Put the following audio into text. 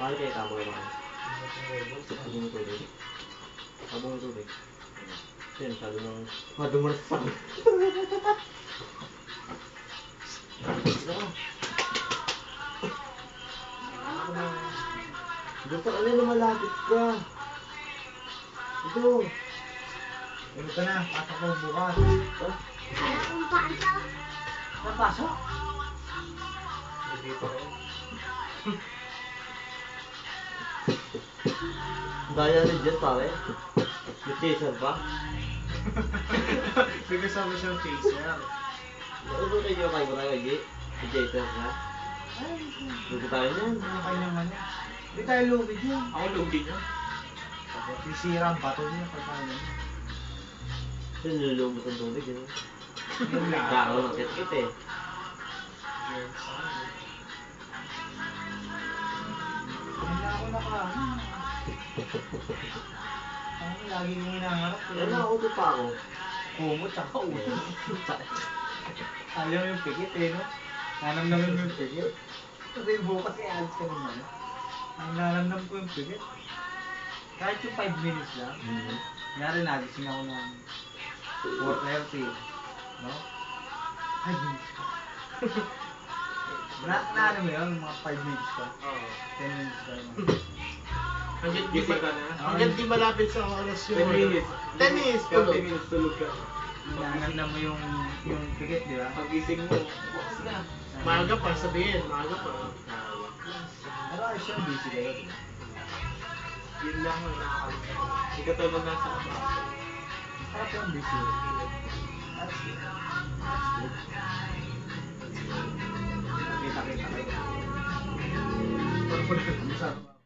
Bakit kayo tabo ka ba? Tabong ng tubig. Tabong ng tubig. Yan, sabi ng madumarasang. Gusto ka na lumalapit ka. Ito. Tulog ka na, pasok mo bukas. Wala akong pasok. Napasok? Hindi pa rin. Daya rin dyan pare. May chaser pa. May kasama siyang chaser. Ano kayo kayo ba tayo, G? May chaser na. Luto tayo niyan. Ano kayo naman yan? Hindi tayo lugi dyan. Ako lugi niya. Sisira ang bato niya pagkano. Ito nilulumot ang tubig, yun. Yun lang. Kakaroon ng kit-kit eh. Germs ako. Hindi ako nakaano. Ano, lagi kong hinahanap. Ano ako ito pa ako? Kumot tsaka ulo. Ayaw yung pikit eh, no? Nanamnamin mo yung pikit. Kasi bukas eh, alis ka naman. Ang nanamnam ko yung pikit. Kahit yung 5 minutes lang. Nangyari nagising ako ng 4:30. No? 5 minutes pa. Na ano mo yun? Mga 5 minutes pa. Oo. 10 minutes pa yun. Hanggang di Gising ka ma- na? hanggang di malapit sa oras yun. 10 minutes. 10 minutes tulog. 30 minutes tulog ka. Nanamnam mo yung pikit, di ba? Pagising mo, bukas na. Maaga pa, sabihin. Maaga pa. Pero ayos siya, busy kayo, di ba? Yun lang ang nakakalimutan. Hindi ka tulog na sa ama. Sarap yung busy. That's good. That's good. Kita-kita kayo. Masarap.